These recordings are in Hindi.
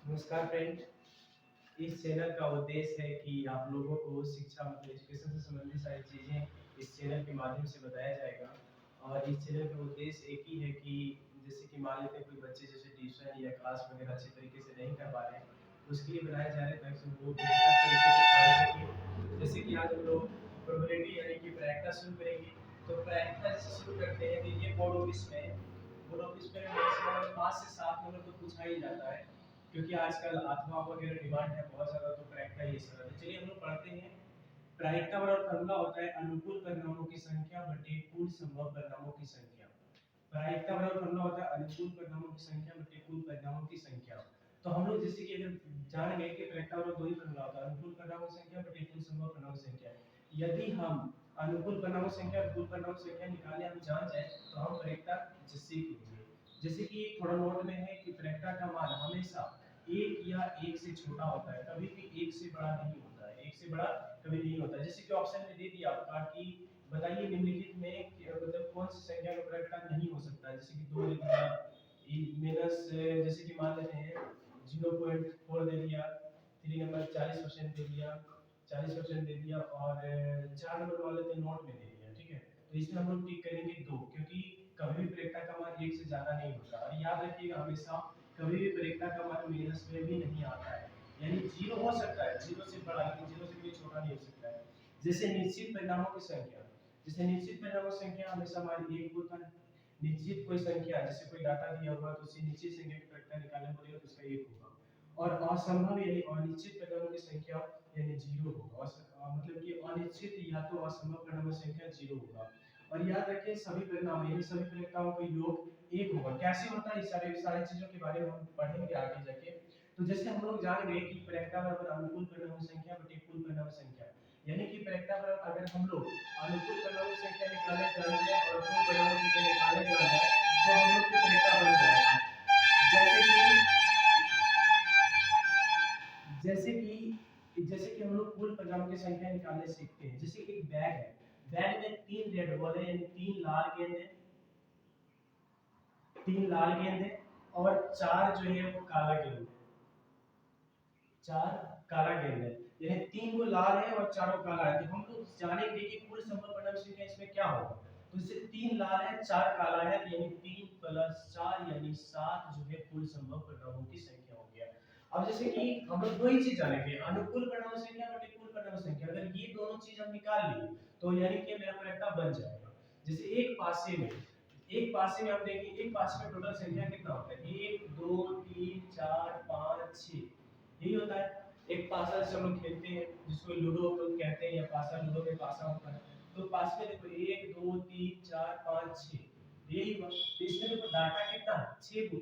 नमस्कार फ्रेंड। इस चैनल का उद्देश्य है कि आप लोगों को शिक्षा मतलब एजुकेशन से संबंधित सारी चीज़ें इस चैनल के माध्यम से बताया जाएगा। और इस चैनल का उद्देश्य एक ही है कि जैसे कि मान लेते हैं कोई बच्चे जैसे ट्यूशन या क्लास वगैरह अच्छे तरीके से नहीं कर पा रहे हैं, तो उसके लिए बनाए जा रहे हैं ताकि वो बेहतर तरीके से पढ़ सकें। जैसे कि आज हम लोग प्रोबेबिलिटी यानी कि प्रायिकता शुरू करेंगे। तो प्रायिकता जैसे शुरू करते हैं तो ये बोर्ड ऑफिस में मैक्सिमम 5 से 7 नंबर तो पूछा ही जाता है, क्योंकि आजकल अथवा वगैरह डिमांड है बहुत ज़्यादा, तो प्रायिकता ये सरल है। चलिए हम लोग पढ़ते हैं। प्रायिकता बराबर फॉर्मूला होता है अनुकूल परिणामों की संख्या बटे कुल संभव परिणामों की संख्या। प्रायिकता बराबर फॉर्मूला होता है अनुकूल परिणामों की संख्या बटे कुल परिणामों की संख्या। तो हम लोग जैसे कि अगर जान गए कि प्रायिकता बराबर दो ही फॉर्मूला होता है, अनुकूल परिणामों की संख्या बटे कुल संभव परिणामों की संख्या। यदि हम अनुकूल परिणामों की संख्या और कुल परिणामों की संख्या निकाले हम जान जाए तो हम प्रायिकता सीख लेंगे। जैसे कि थोड़ा नोट में है कि प्रायिकता का मान हमेशा एक या एक से छोटा होता है, कभी भी एक से बड़ा नहीं होता है, एक से बड़ा कभी नहीं होता है। जैसे कि ऑप्शन में दे दिया आपका कि बताइए निम्नलिखित में मतलब कौन सी संख्या का प्रायिकता नहीं हो सकता है। जैसे कि 2 दे दिया, माइनस जैसे कि मान लेते हैं 0.4 दे दिया, 3 नंबर 40% दे दिया, 40% दे दिया, और 4 नंबर मान लेते हैं नोट में दे दिया। ठीक है, तो इसमें हम लोग टिक करेंगे 2, क्योंकि कभी भी प्रायिकता का मान एक से ज्यादा नहीं होता। और याद रखिएगा हमेशा कभी भी प्रायिकता का मान माइनस में भी नहीं आता है, यानी जीरो हो सकता है, जीरो से बड़ा, लेकिन जीरो से कोई छोटा नहीं हो सकता है। जैसे निश्चित परिणामों की संख्या, जैसे निश्चित परिणामों की संख्या हमेशा हमारी एक होता है। निश्चित कोई संख्या जैसे कोई डाटा दिया हुआ तो उसी निश्चित संख्या की प्रायिकता निकालना पड़ेगा तो उसका एक होगा। और असंभव यानी अनिश्चित परिणामों की संख्या यानी जीरो होगा। मतलब कि अनिश्चित या तो असंभव परिणामों की संख्या जीरो होगा। और याद रखें सभी परिणाम यानी सभी प्रायिकताओं का योग एक होगा। कैसे होता है, इस सारी चीजों के बारे में हम पढ़ेंगे आगे जाके। तो जैसे हम लोग जान गए कि प्रायिकता बराबर अनुकूल परिणामों की संख्या बटे कुल परिणामों की संख्या, यानी कि प्रायिकता बराबर अगर हम लोग अनुकूल परिणामों की संख्या निकालने जान जाए और कुल परिणामों की संख्या निकालने जान जाए तो हम लोग की प्रायिकता बन जाएगा। जैसे कि जैसे कि जैसे कि हम लोग कुल परिणामों की संख्या निकालने सीखते हैं। जैसे एक बैग है, बैग में 3 रेड बॉल है यानी 3 लाल गेंद है, 3 लाल गेंद है, और 4 जो है वो काला गेंद है। 4 काला गेंद है, यानी 3 को लाल है और 4 काला है। तो हम लोग जानेंगे कि कुल संभव परिणाम संख्या इसमें क्या होगा। तो इससे 3 लाल है 4 काला है, तो यानी 3 + 4 यानी 7 जो है कुल संभव परिणामों की संख्या हो गया। अब जैसे कि हम लोग दो ही चीज जानेंगे, अनुकूल परिणाम संख्या बटे कुल परिणाम संख्या। अगर ये दोनों चीज हम निकाल लिए तो यानी कि मेरा प्रायिकता बन जाएगा। जैसे एक पासे में आप देखिए, एक पासे में टोटल संख्या कितना होता है, 1 2 3 4 5 6, यही होता है। एक पासा जैसे हम लोग खेलते हैं जिसको लूडो लोग कहते हैं, या पासा, लूडो में पासा होता है। तो पास में देखो 1 2 3 4 5 6, यही हुआ। तो इसमें देखो डाटा कितना है 6, तो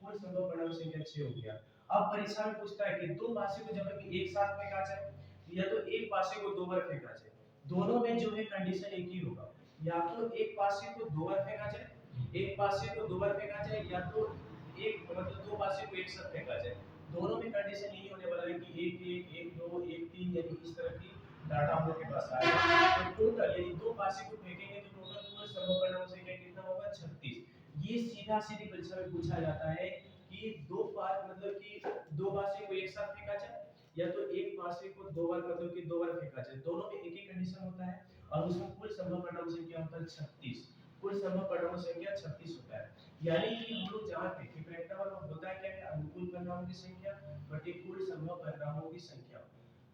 कुल संभव परिणाम संख्या 6 हो गया। अब परीक्षा में पूछता है कि दो पासे को जब एक साथ फेंका जाए या तो एक पासे को दो बार फेंका जाए, दोनों में जो है कंडीशन एक ही होगा। या तो एक पासे को दो बार फेंका जाए, एक पासे को दो बार फेंका जाए, या तो एक मतलब दो पासे को एक साथ फेंका जाए। दोनों में कंडीशन यही होने वाला है कि 1 1 1 2 1 3, यानी इस तरह की डाटा हम लोग के पास आएगा। तो टोटल यानी दो पासे को फेंकेंगे तो टोटल कुल संभव परिणाम संख्या कितना होगा 36। ये सीधा सीधी परीक्षा में पूछा जाता है कि दो पास मतलब कि दो पासे को एक साथ फेंका जाए या तो एक पासे को दो बार मतलब कि दो बार फेंका जाए, दोनों में एक ही कंडीशन होता है। और उसमें कुल संभव परिणाम संख्या होता है 36। कुल संभव परिणाम संख्या 36 होता है। यानी कि हम लोग जानते हैं कि प्रायिकता वाला होता है क्या है, अनुकूल परिणामों की संख्या बटे कुल संभव परिणामों की संख्या।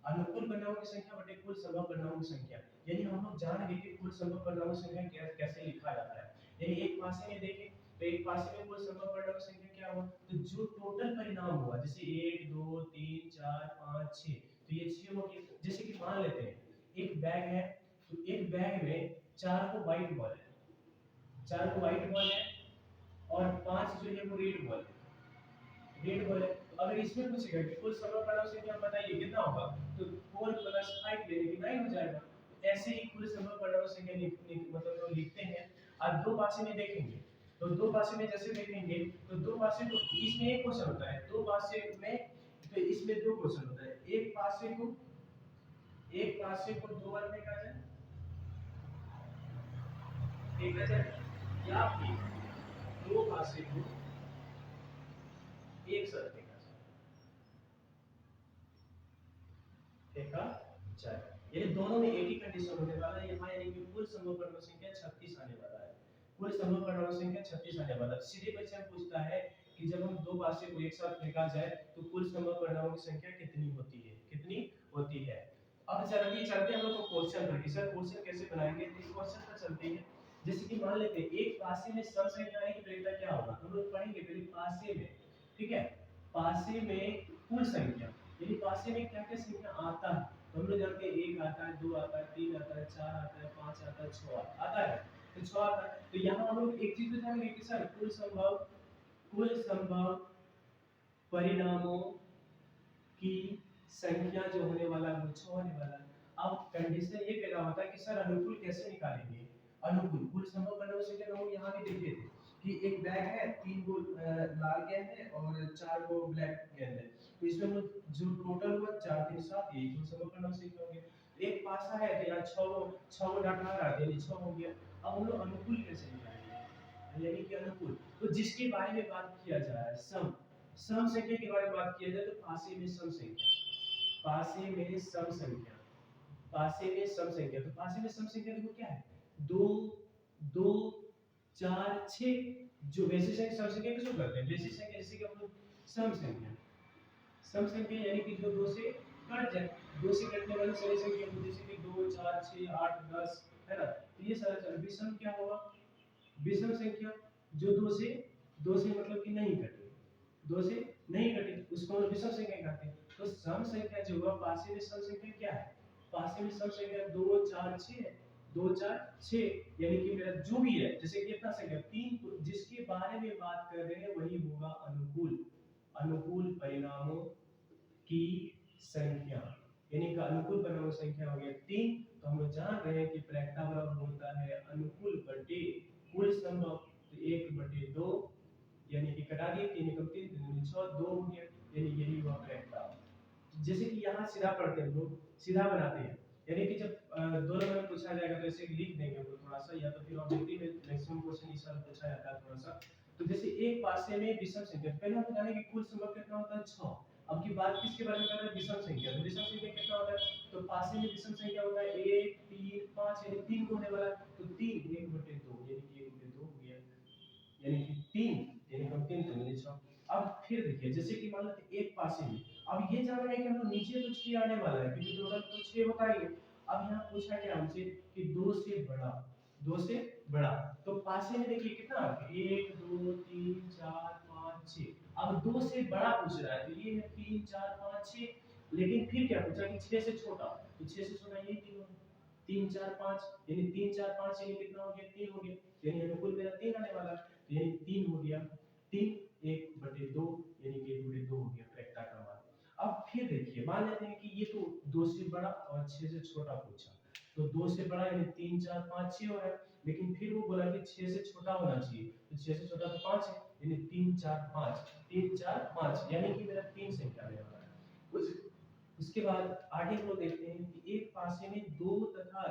अनुकूल परिणामों की संख्या बटे कुल संभव परिणामों की संख्या, यानी हम लोग जान गए कि कुल संभव परिणामों की संख्या कैसे लिखा जाता है। यानी एक पासे में देखें तो एक पासे में कुल संभव परिणामों की संख्या क्या हुआ, तो जो टोटल परिणाम हुआ जैसे 1 2 3 4 5 6, तो ये 6 हो गए। जैसे कि मान लेते हैं एक बैग है, तो एक बैग में 4 को व्हाइट बॉल है, 4 को व्हाइट बॉल है, और 5 जो है वो रेड बॉल है, रेड बॉल है। तो अगर इसमें पूछेगा कि कुल संभव परिणाम संख्या बताइए कितना होगा, तो 4 + 5 यानी कि 9 हो जाएगा। तो ऐसे ही कुल संभव परिणाम संख्या मतलब हम लिखते हैं। अब दो पासे में देखेंगे तो दो पासे में जैसे देखेंगे तो दो पासे को इसमें एक क्वेश्चन होता है, दो पासे में तो इसमें दो क्वेश्चन होता है। एक पासे को दो बार फेंका जाए, फेंका जाए, या फिर दो पासे को एक साथ फेंका जाए। एका 4, यानी दोनों में एक ही कंडीशन होने वाला है यहाँ, यानी कि कुल संभव परमाणु संख्या 36 आने वाला है। कुल संभव परमाणु संख्या 36 आने वाला है। सीधे क्वेश्चन पूछता है कि जब हम दो पासे को एक साथ फेंका जाए तो कुल संभव परमाणु की संख्या कितनी होती है, कितनी होती है। अब चलते चलते हम लोग को क्वेश्चन पर कि सर क्वेश्चन कैसे बनाएंगे, तो इस क्वेश्चन पर चलते हैं। जैसे कि मान लेते हैं एक पासे में सम संख्या आने की प्रेरणा क्या होगा, हम लोग पढ़ेंगे पहले पासे में, ठीक है। पासे में कुल संख्या, यानी पासे में क्या क्या संख्या आता है, तो हम लोग जानते हैं 1 आता है, 2 आता है, 3 आता है, 4 आता है, 5 आता है, 6 आता है, तो 6 आता है। तो यहाँ हम लोग एक चीज तो जानेंगे कि सर कुल संभव परिणामों की संख्या जो होने वाला है वो 6 होने वाला है। अब कंडीशन ये पैदा होता है कि सर अनुकूल कैसे निकालेंगे, अनुकूल कुल संभव परिणामों की संख्या हम यहाँ भी देखे थे कि एक बैग है, 3 गो लाल गेंद है और 4 गो ब्लैक गेंद है, तो इसमें हम लोग जो टोटल हुआ 4 3 7 ये कुल संभव परिणामों की संख्या हो गया। एक पासा है तो यहाँ 6 गो डाटा आ रहा है, यानी 6 हो गया। अब हम लोग अनुकूल कैसे निकालेंगे, यानी कि अनुकूल तो जिसके बारे में बात किया जा रहा है सम संख्या के बारे में बात किया जाए तो पासे में सम संख्या, पासे में सम संख्या, पासे में सम संख्या, तो पासे में सम संख्या देखो क्या है, 2 2 4 6, जो बेसिक संख्या सम संख्या किसको कहते हैं, बेसिक संख्या जैसे कि हम लोग सम संख्या, सम संख्या यानी कि जो 2 से कट जाए, 2 से कटने वाली सारी संख्या जैसे कि 2 4 6 8 10 है ना, तो ये सारा चल विषम क्या होगा, विषम संख्या जो 2 से मतलब कि नहीं कटे, 2 से नहीं कटे उसको हम विषम संख्या कहते हैं। तो सम संख्या जो हुआ पासे में सम संख्या क्या है, पासे में सम संख्या 2 4 6 है, 2 4 6, यानी कि मेरा जो भी है जैसे कितना संख्या 3, तो जिसके बारे में बात कर रहे हैं वही होगा अनुकूल, अनुकूल परिणामों की संख्या, यानी कि अनुकूल परिणामों की संख्या हो गया 3। तो हम लोग जान रहे हैं कि प्रैक्टा बराबर होता है अनुकूल बटे कुल संभव, तो 1/2, यानी कि कटा दिए 3 एकम 3 3 6 2 हो गया, यानी यही हुआ प्रैक्टा। जैसे कि यहाँ सीधा पढ़ते हैं हम लोग, सीधा बनाते हैं, यानी कि जब 2 नंबर में पूछा जाएगा तो ऐसे लिख देंगे वो थोड़ा सा, या तो फिर ऑब्जेक्टिव में मैक्सिमम क्वेश्चन इस तरह पूछा जाता है थोड़ा सा। तो जैसे एक पासे में विषम संख्या, पहले हम जाने कि कुल संभव कितना होता है 6, अब की बात किसके बारे में कर रहे हैं, विषम संख्या। तो विषम संख्या कितना होता है, तो पासे में विषम संख्या होता है 1 3 5, यानी 3 को होने वाला है, तो 3 1/2, यानी कि 1/2 हो गया, यानी कि 3, यानी हम 3 तो मिले 6। अब फिर देखिए जैसे कि मान लेते एक पासे में, अब ये जान रहे हैं कि हम लोग नीचे तो 6 आने वाला है क्योंकि टोटल तो 6 होता ही है। अब यहाँ पूछा क्या हमसे कि 2 से बड़ा, 2 से बड़ा, तो पासे में देखिए कितना आ गया 1 2 3 4 5 6, अब 2 से बड़ा पूछ रहा है तो ये है 3 4 5 6, लेकिन फिर क्या पूछा कि 6 से छोटा, तो 6 से छोटा ये 3 होगा, 3 4 5, यानी 3 4 5 यानी कितना हो गया 3 हो गया, यानी अनुकूल मेरा 3 आने वाला है, यानी 3 हो गया, 3 1/2, यानी कि 1/2 हो गया प्रैक्टा का मान। अब फिर देखिए मान लेते हैं कि ये तो 2 से बड़ा और 6 से छोटा पूछा, तो 2 से बड़ा यानी 3 4 5 6 हो रहा है, लेकिन फिर वो बोला कि 6 से छोटा होना चाहिए, तो 6 से छोटा तो 5 है, यानी 3 4 5, 3 4 5, यानी कि मेरा 3 संख्या आने वाला है। उसके बाद आगे हम लोग देखते हैं कि एक पासे में 2 तथा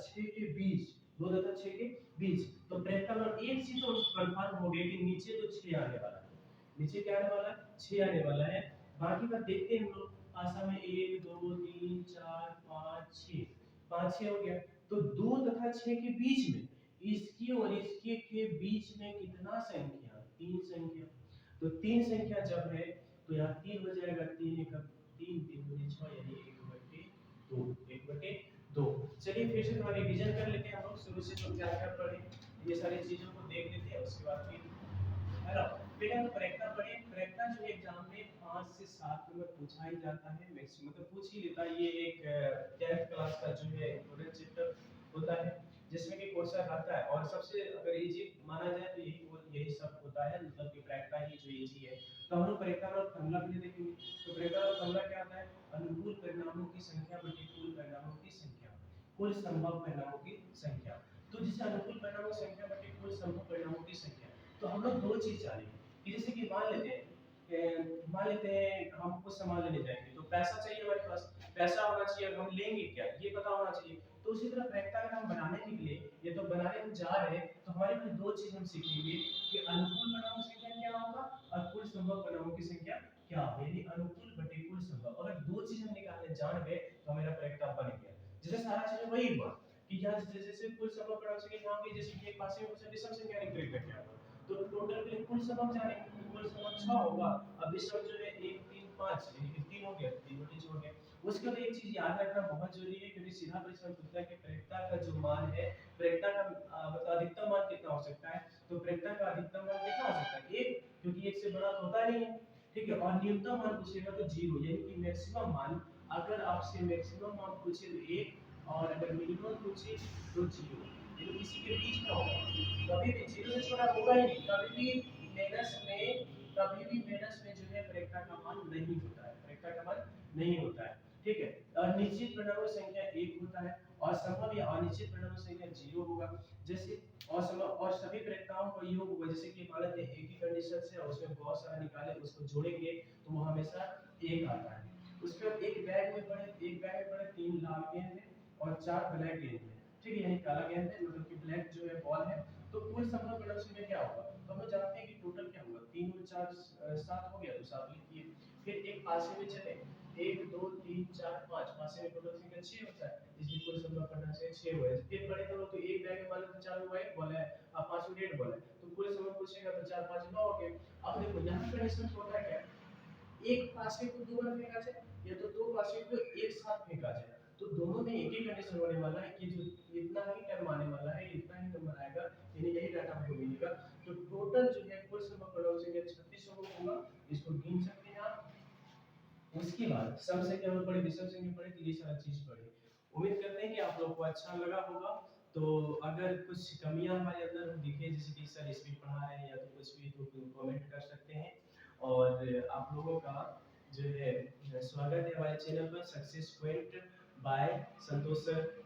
6 के बीच, 2 तथा 6 के बीच, तो प्रैक्टिकल एक चीज तो कंफर्म हो गया कि नीचे तो 6 आने वाला है, नीचे क्या आने वाला है 6 आने वाला है। बाकी का देखते हैं हम लोग, पासा में 1 2 3 4 5 6, 5 6 हो गया, तो 2 तथा 6 के बीच में, इसकी और इसके के बीच में कितना संख्या, 3 संख्या, तो 3 संख्या जब है तो यहाँ 3 हो जाएगा, 3 एक 3 3 दूनी 6, यानी 1/2, 1/2। चलिए फिर से थोड़ा रिवीजन कर लेते हैं हम लोग, शुरू से हम क्या क्या पढ़े ये सारी चीजों को देख लेते हैं, उसके बाद फिर है ना। पहले हम प्रैक्टा पढ़े, प्रैक्टा जो एग्जाम में 5 से 7 नंबर पूछा ही जाता है, मैक्सिमम मतलब पूछ ही लेता है, ये एक 10th क्लास का जो है इंपॉर्टेंट चैप्टर होता है जिसमें कि क्वेश्चन आता है, और सबसे अगर इजी माना जाए तो यही सब होता है, मतलब कि प्रैक्टा ही जो इजी है। तो हम लोग प्रैक्टा और फॉर्मूला भी देखेंगे, तो प्रैक्टा और फॉर्मूला क्या आता है, अनुकूल परिणामों की संख्या बटे कुल परिणामों की संख्या, कुल संभव परिणामों की संख्या। तो जिसे अनुकूल परिणामों की संख्या बटे कुल संभव परिणामों की संख्या, तो हम लोग दो चीज जानेंगे कि जैसे कि मान लेते हैं हम कुछ सामान लेने जाएंगे तो पैसा चाहिए हमारे पास, पैसा होना चाहिए, हम लेंगे क्या ये पता होना चाहिए। तो उसी तरह प्रैक्टिकल हम बनाने के लिए, ये तो बनाने हम जा रहे हैं, तो हमारे पास दो चीज हम सीखेंगे कि अनुकूल परिणामों की संख्या क्या होगा और कुल संभव परिणामों की संख्या क्या होगी, यानी अनुकूल बटे कुल संभव। अगर दो चीज हम निकालने में जान गए तो मेरा प्रयोक्ता बन गया। जैसे सारा चीज वही हुआ कि यहाँ जैसे जैसे कुल संभव परिणाम संख्या यहाँ पे जैसे कि एक पास में कुछ विषम संख्या निकल कर क्या हुआ, तो टोटल के लिए कुल संभव जाने कुल संभव 6 होगा। अब विषम जो है 1 3 5 यानी कि 3 हो गया, 3 बटे 6 हो गया। उसके बाद एक चीज याद रखना बहुत जरूरी है, क्योंकि सीधा प्रश्न पूछता है कि प्रयोक्ता का जो मान है, प्रयोक्ता का मतलब अधिकतम मान कितना हो सकता है, तो प्रयोक्ता का अधिकतम मान कितना हो सकता है 1, क्योंकि 1 से बड़ा तो होता नहीं है, ठीक है। और न्यूनतम मान पूछेगा तो 0, यानी कि मैक्सिमम मान, अगर आपसे मैक्सिमम मान पूछे तो 1 और अगर मिनिमम पूछे तो 0, यानी इसी के बीच में होगा। कभी भी 0 से छोटा होगा ही नहीं, कभी भी माइनस में जो है प्रयोक्ता का मान नहीं होता है, प्रयोक्ता का मान नहीं होता है, ठीक है। निश्चित परिणामों संख्या 1 होता है और संभव या अनिश्चित परिणामों संख्या 0 होगा। जैसे असंभव और सभी प्रयोक्ताओं का योग होगा, जैसे कि मान लेते हैं एक ही कंडीशन से और उसमें बहुत सारा निकाले, उसको जोड़ेंगे तो वो हमेशा 1 आता है। उसके बाद एक बैग में पड़े 3 लाल गेंद है और 4 ब्लैक गेंद है, ठीक है, यानी काला गेंद है मतलब कि ब्लैक जो है बॉल है, तो कुल संभव परिणाम संख्या क्या होगा, तो हम जानते हैं कि टोटल क्या होगा, 3 और 4 7 हो गया, तो 7 लिखिए। फिर एक पासे में चले 1 2 3 4 5, पासे में टोटल संख्या 6 होता है, इसलिए कुल संभव परिणाम संख्या 6 हुआ है। फिर बड़े दोनों तो एक बैग में मान लो 4 व्हाइट बॉल है और 5 रेड बॉल है, तो कुल संभव पूछेगा तो 4 5 9 हो गए। अब देखो यहाँ कंडीशन होता है क्या, एक पासे को दो बार फेंका जाए या तो दो पासे को एक साथ फेंका जाए, तो दोनों में एक ही कंडीशन होने वाला है कि जो इतना ही टर्म आने वाला है, इतना ही नंबर आएगा, यानी यही डाटा हमको मिलेगा। तो टोटल जो है कुल संभव परिणाम संख्या 36 होगा, इसको गिन सकते हैं आप। उसके बाद सम संख्या में पढ़े, विषम संख्या पढ़े, तो ये सारा चीज पढ़े। उम्मीद करते हैं कि आप लोग को अच्छा लगा होगा। तो अगर कुछ कमियां हमारे अंदर दिखे, जैसे कि सर स्पीड पढ़ा रहे हैं या तो कुछ भी, तो कमेंट कर सकते हैं। और आप लोगों का जो है स्वागत है हमारे चैनल पर success point by Santosh sir.